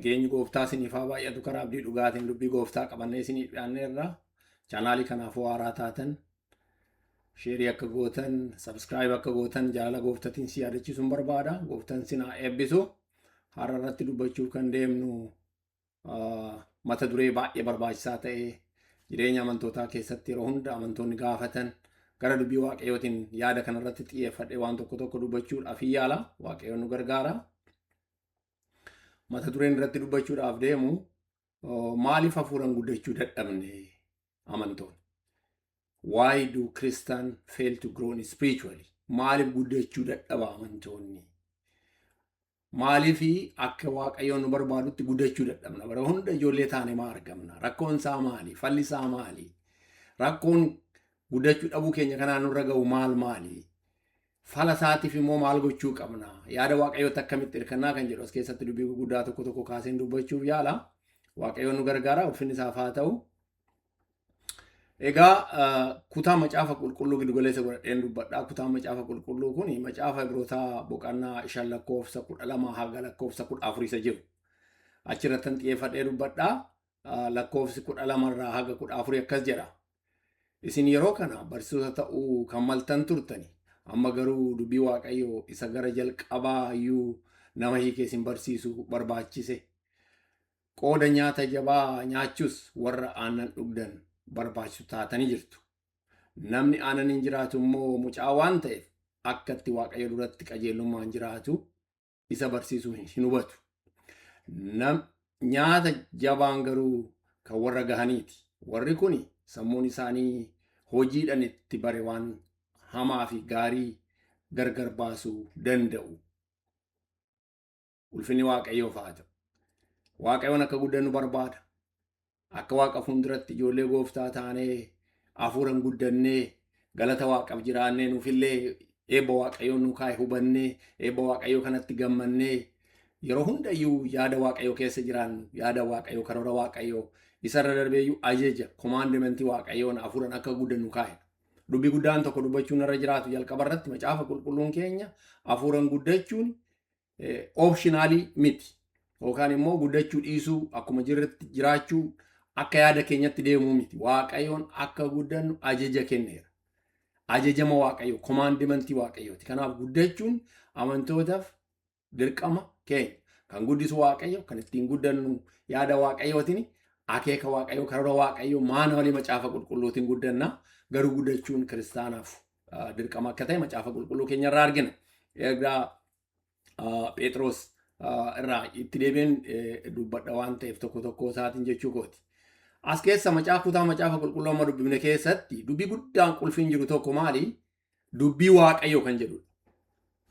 Nageenyi gooftaa isiniif haa baay'atu karaa abdii dhugaatiin dubbii gooftaa qabannee isiniif dhiyaanneerra. Chaanaalii kanaafuu haaraa taatan sheerii akka gootan, sabskiraayib akka gootan jaalala gooftaatiin si yaadachiisuun barbaada. Gooftaan si haa eebbisu. Har'a irratti dubbachuuf kan deemnu mata duree baay'ee barbaachisaa ta'e jireenya amantootaa keessatti yeroo hunda amantoonni gaafatan gara dubbii waaqayyootiin yaada kanarratti xiyyeeffadhee waan tokko dubbachuudhaaf yaala. Waaqayyoon nu gargaara. Mata dureen irratti dubbachuudhaaf deemu maaliif hafuuraan guddachuu dadhabne amantoonni? Why do Christians fail to grow spiritually? Maaliif guddachuu dadhaba amantoonni? Maaliif akka waaqayyoon nu barbaadutti guddachuu dadhabna? Bara hunda ijoollee taane maa argamna? Rakkoon isaa maali? Falli isaa maali? Rakkoon guddachuu dhabuu keenya kanaan nurra ga'u maali? Fala isaatiif immoo maal gochuu qabna? Yaada waaqayyoota akkamitti hirkannaa kan jedhu as keessatti dubbii guddaa tokko kaaseen dubbachuuf yaala. Waaqayyoon nu gargaara, ulfinni isaaf haa ta'u. Egaa kutaa macaafa qulqulluu giddugaleessa godhadheen dubbadhaa. Kutaa macaafa qulqulluu kun macaafa Ibrootaa boqonnaa 5 lakkoofsa 12 haga lakkoofsa 14 isa jiru. Achirratti xiyyeeffadhee dubbadhaa. Lakkoofsi 12 irraa haga 14 akkas jedha. Isin yeroo kana barsiisota ta'uu kan maltan turtani. Amma garuu dubbii waaqayyoo isa gara jalqabaa iyyuu nama hiikee isin barsiisu barbaachise. Qooda nyaata jabaa nyaachuus warra aannan dhugdan barbaachisu taatanii jirtu. Namni aannan hin jiraatu immoo mucaa waan ta'eef akka itti waaqayyo duratti qajeelummaan jiraatu isa barsiisuu hin hubatu. Nyaata jabaan garuu kan warra gahaniiti. Warri kun sammuun isaanii hojiidhaan itti bare waan hamaa fi gaarii gargar baasuu danda'u. Ulfinni waaqayyoof haa ta'u. Waaqayyoon akka guddannu barbaada. Akka waaqa fuulduratti ijoollee gooftaa taanee hafuuraan guddannee galata waaqaaf jiraannee nuufillee eebba waaqayyoon nu kaa'e hubannee eebba waaqayyoo kanatti gammannee yeroo hundayyuu yaada waaqayyoo keessa jiraannu yaada waaqayyoo karoora waaqayyoo isarra darbeeyyuu ajaja komaandimentii waaqayyoon hafuuraan akka guddannu kaa'e. Dubbii guddaan tokko dubbachuun irra jiraatu jalqaba irratti macaafa qulqulluun keenya hafuuraan guddachuun optionaalii miti. Yookaan immoo guddachuu dhiisuu akkuma jirretti jiraachuu akka yaada keenyatti deemuu miti. Waaqayyoon akka guddannu ajaja kenneera. Ajajama waaqayyoo, komaandimentii waaqayyooti. Kanaaf guddachuun amantootaaf dirqama keenya. Kan guddisu waaqayyo, kan ittiin guddannu yaada waaqayyootiin, akeeka waaqayyoo, karoora waaqayyoo maana walii macaafa qulqulluutiin guddanna. Garuu guddachuun kiristaanaaf dirqama akka ta'e macaafa qulqulluu keenya irraa argina. Egaa Phexros irraa itti deebiin dubbadha waan ta'eef tokko isaatiin jechuu kooti. As keessa kutaa macaafa qulqulluu amma dubbifne keessatti dubbii guddaan qulfiin jiru tokko maali? Dubbii waaqayyoo kan jedhudha.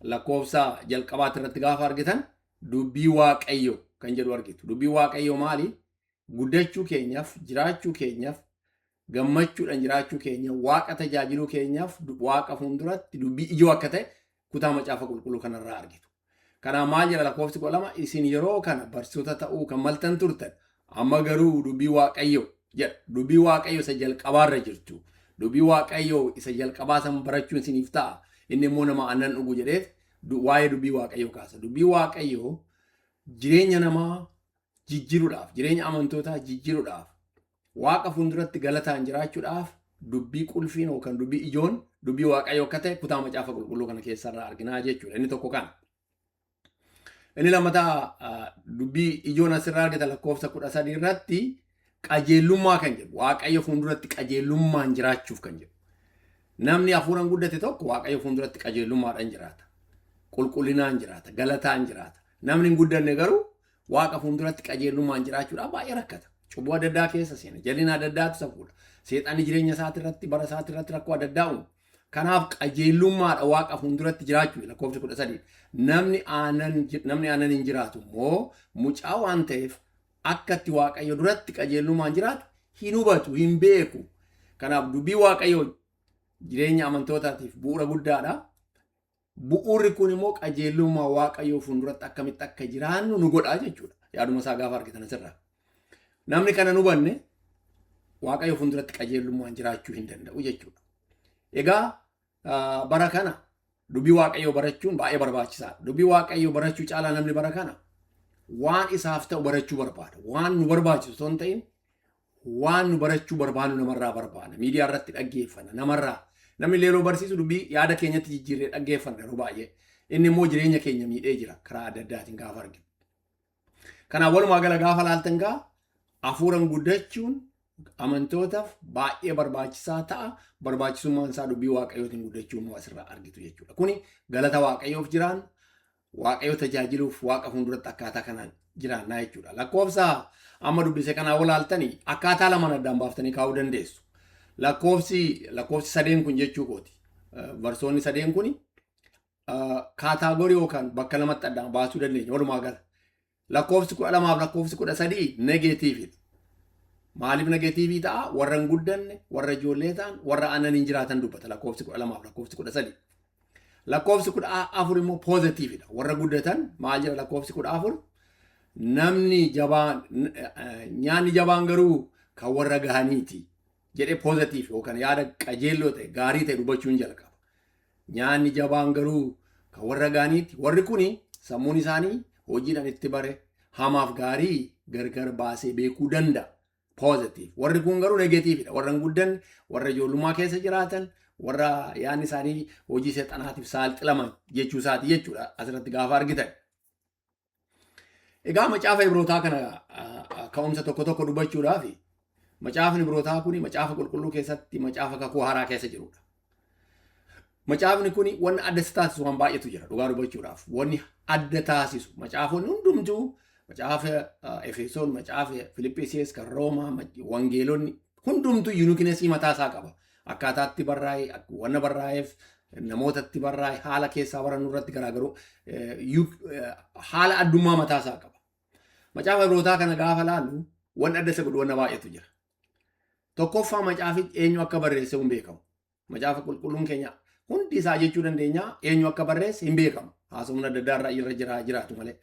Lakkoofsa jalqabaatti irratti gaafa argitan dubbii waaqayyoo kan jedhu argitu. Dubbii waaqayyoo maali? Guddachuu keenyaaf, jiraachuu keenyaaf, gammachuudhaan jiraachuu keenya, waaqa tajaajiluu keenyaaf, waaqa fuulduratti dubbii ijoo akka ta'e kutaa macaafa qulqulluu kanarraa argitu. Kanaaf maal jedha lakkoofsi 12 isin yeroo kana barsiisota ta'uu kan maltan turtan amma garuu dubbii waaqayyoo jedha. Dubbii waaqayyoo isa jalqabaarra jirtu. Dubbii waaqayyoo isa jalqabaa san barachuun isiniif ta'a. Inni immoo nama aannan dhugu jedheef waa'ee dubbii waaqayyoo kaasa. Dubbii waaqayyoo jireenya namaa jijjiiruudhaaf, jireenya amantootaa jijjiiruudhaaf, waaqa fuulduratti galataan jiraachuudhaaf dubbii qulfiin yookaan dubbii ijoon dubbii waaqayyoo akka ta'e kutaa macaafa qulqulluu kana keessarraa arginaa jechuudha. Inni tokko kana. Inni lammataa dubbii ijoon asirraa argita lakkoofsa 13 irratti qajeelummaa kan jedhu. Waaqayyo fuulduratti qajeelummaan jiraachuuf kan jedhu. Namni hafuuraan guddate tokko waaqayyo fuulduratti qajeelummaadhaan jiraata. Qulqullinaan jiraata. Galataan jiraata. Namni hin guddanne garuu waaqa fuulduratti qajeelummaan jiraachuudhaaf baay'ee rakkata. Cubbuu adda addaa keessa seena. Jalina adda addaatu safuudha. Seexanni jireenya isaati irratti bara isaati irratti rakkoo adda addaa uumu. Kanaaf qajeelummaadha waaqa fuulduratti jiraachuu lakkoofsi 13. Namni aannan hin jiraatu immoo mucaa waan ta'eef akka itti waaqayyo duratti qajeelummaan jiraatu hin hubatu, hin beeku. Kanaaf dubbii waaqayyoo jireenya amantootaatiif bu'uura guddaadha. Bu'uurri kun immoo qajeelummaa waaqayyoo fuulduratti akkamitti akka jiraannu nu godha jechuudha. Yaaduma isaa gaafa argitan asirraa. Namni kana nu hubanne waaqayyoo fuulduratti qajeelummaan jiraachuu hin danda'u jechuudha. Egaa bara kana dubbii waaqayyoo barachuun baay'ee barbaachisaadha. Dubbii waaqayyoo barachuu caalaa namni bara kana waan isaaf ta'u barachuu barbaada. Waan nu barbaachisu osoo hin ta'in waan nu barachuu barbaadu namarraa barbaada. Miidiyaa irratti dhaggeeffanna namarraa. Namni leeloo barsiisu dubbii yaada keenyatti jijjiirree dhaggeeffanna yeroo baay'ee. Inni immoo jireenya keenya miidhee jira karaa adda addaatiin gaafa arginu. Kanaaf walumaa gala gaafa laaltan gaa hafuuraan guddachuun amantootaaf baay'ee barbaachisaa ta'a. Barbaachisummaan isaa dubbii waaqayyootiin guddachuu immoo asirraa argitu jechuudha. Kuni galata waaqayyoof jiraan waaqayyo tajaajiluuf waaqa fuulduratti akkaataa kanaan jiraannaa jechuudha. Lakkoofsa amma dubbise kanaa walaaltanii akkaataa lamaan addaan baaftanii kaa'uu dandeessu. Lakkoofsi sadeen kun jechuu kooti. Barsoonni sadeen kuni kaataagorii yookaan bakka lamatti addaan baasuu dandeenya walumaa gala. Lakkoofsi 12 fi lakkoofsi 13 negeetiividha. Maaliif negeetiivii ta'a? Warra hin guddanne, warra ijoollee ta'an, warra aananiin jiraatan dubbata lakkoofsi 12 fi lakkoofsi 13. Lakkoofsi 14 immoo poozitiividha. Warra guddatan maal jira lakkoofsi 14? Nyaanni jabaan garuu kan warra gahaniiti jedhee poozitiif yookaan yaada qajeelloo ta'e gaarii ta'e dubbachuun jalqaba. Nyaanni jabaan garuu kan warra gahaniiti. Warri kuni sammuun isaanii hojiidhaan itti bare hamaaf gaarii gargar baasee beekuu danda'a. Poozitiif. Warri kun garuu negeetiividha. Warra hin guddanne, warra ijoollummaa keessa jiraatan, warra yaadni isaanii hojii seexanaatiif saaxilaman jechuu isaati jechuudha asirratti gaafa argitan. Egaa macaafa Ibrootaa kana ka'umsa tokko tokko dubbachuudhaaf macaafni Ibrootaa kuni macaafa qulqulluu keessatti macaafa kakuu haaraa keessa jirudha. Macaafni kuni wanni adda taasisu waan baay'eetu jira dhugaa dubbachuudhaaf. Wanni adda taasisu macaafonni hundumtuu macaafa Efesoon, macaafa Filiphisiis, kan Roomaa, wangeelonni hundumtuu yuunikinesii mataa isaa qaba. Akkaataatti barraa'e, wanna barraa'eef namootatti barraa'e haala keessaa barannu irratti garaagaruu haala addummaa mataa isaa qaba. Macaafa Ibrootaa kana gaafa laallu wanni adda isa godhu wanna baay'eetu jira. Tokkoffaa macaafichi eenyu akka barreesse hin beekamu. Macaafa qulqulluun keenya hundi isaa jechuu dandeenya eenyu akka barreesse hin beekamu. Haasofni adda addaa irra jiraatu malee.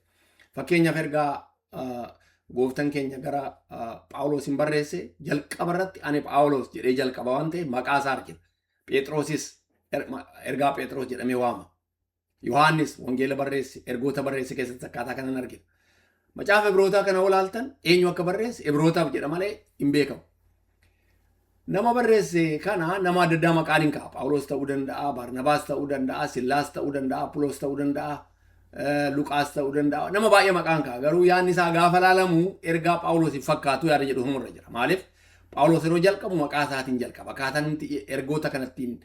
Fakkeenyaaf ergaa gooftaan keenya gara Phaawulos hin barreesse jalqaba irratti ani Phaawulos jedhee jalqaba waan ta'eef maqaa isaa argina. Phexrosis ergaa Phexros jedhamee waama. Yohaannis wangeela barreesse ergoota barreesse keessatti akkaataa kanan argina. Macaafa Ibrootaa kana olaaltan eenyu akka barreesse Ibrootaaf jedha malee hin beekamu. Nama barreesse kana nama adda addaa maqaan hin ka'a. Phaawulos ta'uu danda'a, Barnabaas ta'uu danda'a, Sillaas ta'uu danda'a, Apoloos ta'uu danda'a. Luqaas ta'uu danda'a. Nama baay'ee maqaan ka'a. Garuu yaadni isaa gaafa laalamu ergaa Phaawulosiif fakkaatu yaada jedhu humna jira. Maaliif? Phaawulos yeroo jalqabu maqaa isaatiin jalqaba. Akkaataan nuti ergoota kanattiin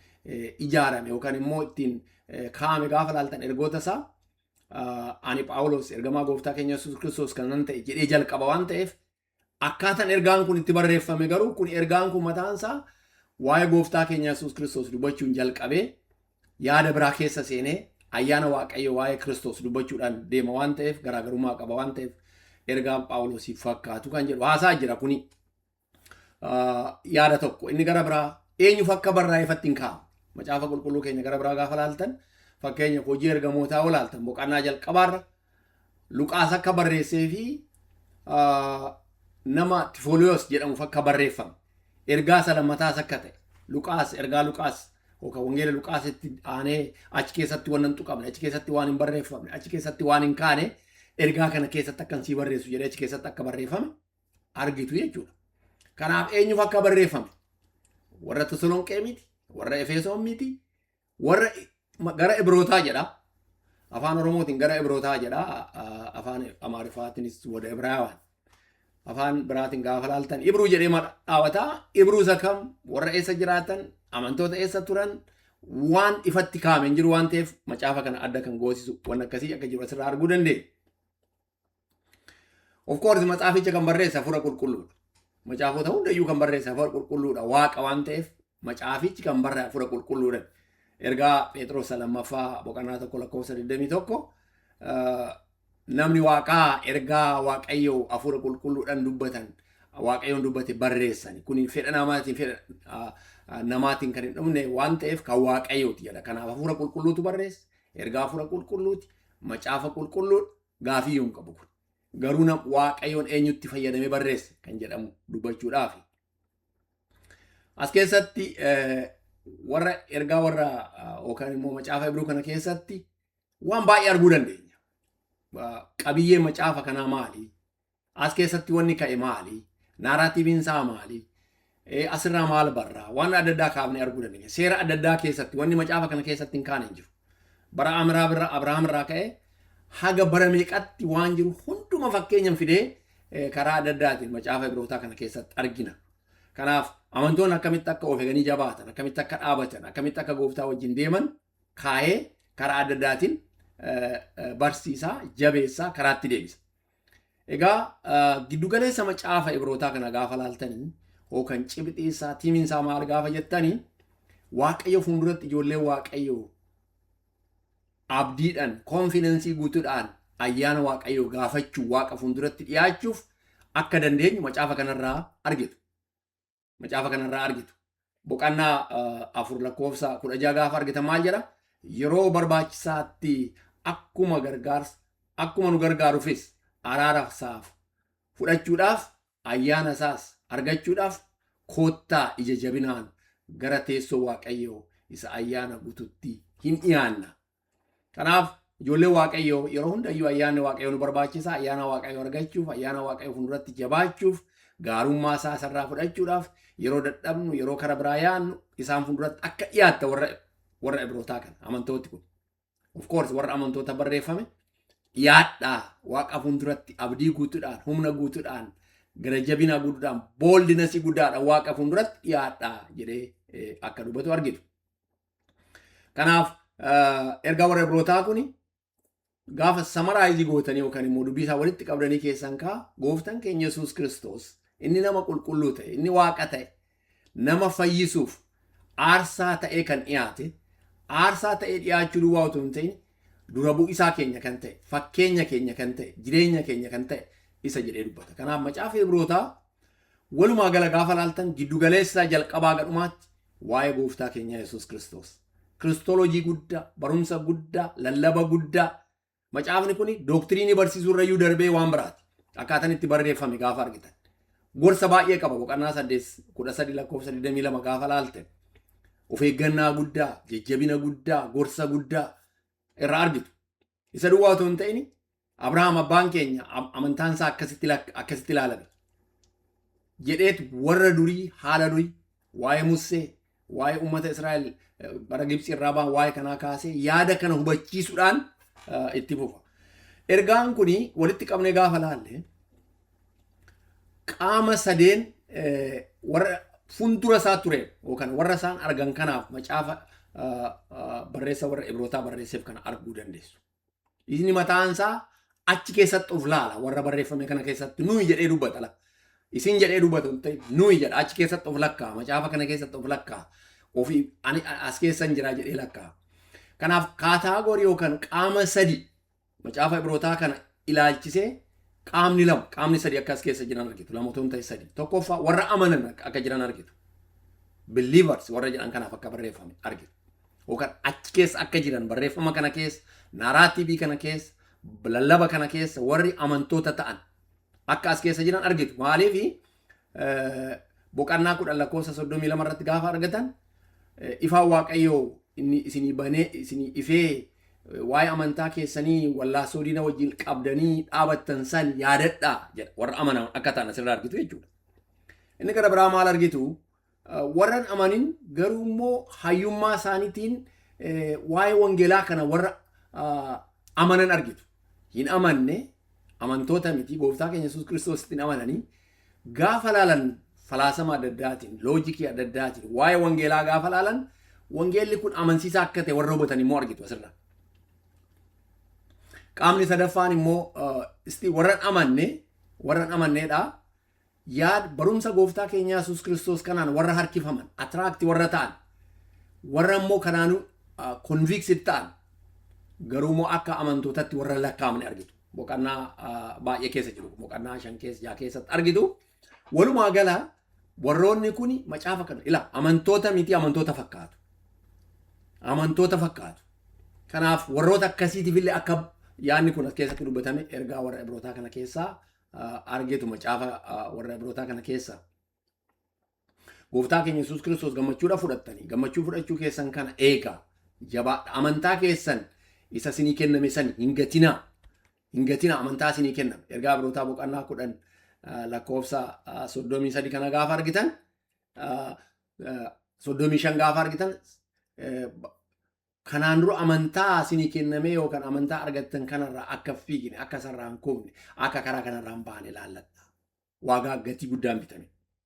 ijaarame yookaan immoo ittiin kaa'ame gaafa laaltan ergoota isaa ani Phaawulos ergamaa gooftaa keenya Yesuus Kiristoos kan nan ta'e jedhee jalqaba waan ta'eef akkaataan ergaan kun itti barreeffame garuu kun ergaan kun mataan isaa waa'ee gooftaa keenya Yesuus Kiristoos dubbachuun jalqabee yaada biraa keessa seenee ayyaana waaqayyo waa'ee Kiristoos dubbachuudhaan deema waan ta'eef garaagarummaa qaba waan ta'eef ergaan Phaawulosiif fakkaatu kan jedhu haasaa jira kuni yaada tokko. Inni gara biraa eenyuuf akka barraa'eefatti hin kaa'amu. Macaafa qulqulluu keenya gara biraa gaafa laaltan fakkeenyaaf hojii ergamootaa olaaltan boqonnaa jalqabaarra Luqaas akka barreessee fi nama Tifooliyoos jedhamuuf akka barreeffame ergaa isa lammataas akka ta'e Luqaas ergaa Luqaas yookaan wangeela Luqaasitti aanee achi keessatti waan hin tuqamne achi keessatti waan hin barreeffamne achi keessatti waan hin kaane ergaa kana keessatti akkan sii barreessu jedhee achi keessatti akka barreeffame argitu jechuudha. Kanaaf eenyuuf akka barreeffame warra Tasalonqee miti, warra Efesoon miti, warra gara Ibrootaa jedha. Afaan Oromootiin gara Ibrootaa jedha. Afaan Amaariffaatiinis warra Ibraawaan. Afaan biraatiin gaafa laaltan Ibruu jedhee dhaawata. Ibruu isa kam warra eessa jiraatan amantoota eessa turan waan ifatti kaa'ame hin jiru waan ta'eef macaafa kana adda kan goosisu waan akkasii akka jiru asirraa arguu dandeenya. Of course macaaficha kan barreesse hafuura qulqulluudha. Macaafota hundayyuu kan barreesse hafuura qulqulluudha. Waaqa waan ta'eef macaafichi kan barreesse hafuura qulqulluudha. Ergaa Phexros lammaffaa boqonnaa 1:21 namni waaqaa ergaa waaqayyoo hafuura qulqulluudhaan dubbatan waaqayyoon dubbate barreessan. Kun fedha namaatiin kan hin dhumne waan ta'eef kan waaqayyooti jedha. Kanaaf hafuura qulqulluutu barreesse. Ergaa hafuura qulqulluuti. Macaafa qulqulluu gaafii hin qabu kun. Garuu waaqayyoon eenyutti fayyadamee barreesse kan jedhamu dubbachuudhaaf. As keessatti warra ergaa warra yookaan immoo macaafa Ibruu kana keessatti waan baay'ee arguu dandeenya. qabiyyee macaafa kanaa maali? As keessatti wanni ka'e maali? Naaraatiiviin isaa maali? Asirraa maal barraa? Waan adda addaa kaafnee arguu dandeenya. Seera adda addaa keessatti wanni macaafa kana keessatti hin kaane hin jiru. Bara Abrahaam irraa ka'e haga bara meeqatti waan jiru hunduma fakkeenyaan fidee karaa adda addaatiin macaafa Ibrootaa kana keessatti argina. Kanaaf amantoonni akkamitti akka of eeganii jabaatan, akkamitti akka dhaabatan, akkamitti akka gooftaa wajjin deeman kaa'ee karaa adda addaatiin barsiisaa, jabeessaa, karaatti deebisa. Egaa giddugaleessa macaafa Ibrootaa kana gaafa laaltanii yookaan cibxiisaa, tiimiinsaa maal gaafa jettanii Waaqayyo fuulduratti ijoollee Waaqayyo abdiidhaan, konfidensii guutuudhaan ayyaana Waaqayyo gaafachuu, Waaqa fuulduratti dhiyaachuuf akka dandeenyu macaafa kanarraa argitu. Macaafa kanarraa argitu. Boqonnaa 4 lakkoofsa 16 gaafa argitan maal jedha? Yeroo barbaachisaatti akkuma nu gargaaruufis araara isaaf fudhachuudhaaf ayyaana isaas argachuudhaaf koottaa ija jabinaan gara teessoo Waaqayyoo isa ayyaana guututti hin dhiyaanna. Kanaaf ijoollee Waaqayyoo yeroo hundayyuu ayyaanni Waaqayyoo nu barbaachisa. Ayyaana Waaqayyoo argachuuf, ayyaana Waaqayyoo fuulduratti jabaachuuf, gaarummaa isaa isarraa fudhachuudhaaf yeroo dadhabnu, yeroo kara biraa yaannu isaan fuulduratti akka dhiyaatta warra Ibrootaa kana amantooti kun. Of course warra amantoota barreeffame dhiyaadhaa Waaqa fuulduratti abdii guutuudhaan, humna guutuudhaan, gara jabina guutuudhaan, booldinasii guddaadhaan Waaqa fuulduratti dhiyaadhaa jedhee akka dubbatu argitu. Kanaaf ergaa warra Ibrootaa kuni gaafa samaraayizii gootanii yookaan immoo dubbii isaa walitti qabdanii keessan kaa gooftaan keenya Yesuus Kiristoos inni nama qulqulluu ta'e, inni Waaqa ta'e, nama fayyisuuf aarsaa ta'ee kan dhiyaate, aarsaa ta'ee dhiyaachuu duwwaa otoo hin ta'in dura bu'isaa keenya kan ta'e, fakkeenya keenya kan ta'e, jireenya keenya kan ta'e isa jedhee dubbata. Kanaaf macaafa Ibrootaa walumaa gala gaafa laaltan giddugaleessaa jalqabaa gadhumaatti waa'ee gooftaa keenya Yesuus Kiristoos. Kiristoolojii guddaa, barumsa guddaa, lallaba guddaa. Macaafni kun doktiriinii barsiisuu irrayyuu darbee waan biraati. Akkaataan itti barreeffame gaafa argitan. Gorsa baay'ee qaba. Boqonnaa 13 lakkoofsa 22 gaafa laalte. Of eeggannaa guddaa, jajjabina guddaa, gorsa guddaa irraa argitu. Isa duwwaa otoo hin ta'in Abrahaam abbaan keenya amantaan isaa akkasitti ilaalame. Jedheetu warra durii haala durii waa'ee Musee, waa'ee uummata Israa'el bara Gibxi irraa ba'an waa'ee kanaa kaasee yaada kana hubachiisuudhaan itti fufa. Ergaan kun walitti qabnee gaafa laalle qaama sadeen warra fuuldura isaa ture yookaan warra isaan argan kanaaf macaafa barreessa warra Ibrootaa barreesseef kana arguu dandeessu. Inni mataan isaa achi keessatti of laala warra barreeffame kana keessatti nuyi jedhee dubbata. Isin jedhee dubbatu nuyi jedha achi keessatti of lakkaa macaafa kana keessatti of lakkaa ofii ani as keessan jira jedhee lakkaa. Kanaaf kaataagorii yookaan qaama sadi macaafa Ibrootaa kana ilaalchisee qaamni sadi akka as keessa jiran argitu. Lamoota ta'e sadi. Tokkoffaa warra amanan akka jiran argitu. Believers warra jedhan kanaaf akka barreeffame argitu. Yookaan achi keessa akka jiran barreeffama kana keessa, naaraatiibii kana keessa, lallaba kana keessa warri amantoota ta'an akka as keessa jiran argitu. Maaliif boqonnaa 10 lakkoofsa 32 irratti gaafa argatan ifaan Waaqayyoo inni isinii banee isinii ifee waa'ee amantaa keessanii wallaasoo diina wajjin qabdanii dhaabattan san yaadadhaa jedha warra amanan akka ta'an asirraa argitu jechuudha. Inni gara biraa maal argitu warran amanin garuu immoo hayyummaa isaaniitiin waa'ee wangeelaa kana warra amanan argitu. Hin amanne amantoota miti gooftaa keenya Yesuus Kiristoositti amananii gaafa laalan falaasama adda addaatiin, loojikii adda addaatiin waa'ee wangeelaa gaafa laalan wangeelli kun amansiisaa akka ta'e warra hubatan immoo argitu asirra. Qaamni sadaffaan immoo warran amanneedha. Yaad barumsa gooftaa keenya Yesuus Kiristoos kanaan warra harkifaman, atiraakti warra ta'an, warra immoo kanaanuu konviiksid ta'an garuu immoo akka amantootatti warra lakkaa'amne argitu. Boqonnaa baay'ee keessa jiru. Boqonnaa 5 keessa 6 keessatti argitu. Walumaa gala warroonni kun macaafa kana amantoota miti amantoota fakkaatu. Amantoota fakkaatu. Kanaaf warroota akkasiitiif illee akka yaadni kun as keessatti dubbatame ergaa warra Ibrootaa kana keessaa argitu macaafa warra Ibrootaa kana keessaa. Gooftaa keenya Yesuus Kiristoos gammachuudha fudhattanii gammachuu fudhachuu keessan kana eegaa jabaadha amantaa keessan isa isinii kenname san hin gatinaa Hingatiin amantaa isinii kennama. Ergaa birootaa boqonnaa 10 lakkoofsa 33 kana gaafa argitan 35 gaafa argitan kanaan dura amantaa isinii kenname yookaan amantaa argattan kanarraa akka fiigine akka sarraan koofne akka karaa kanarraan baane ilaalladha. Waagaa gatii guddaan bitame.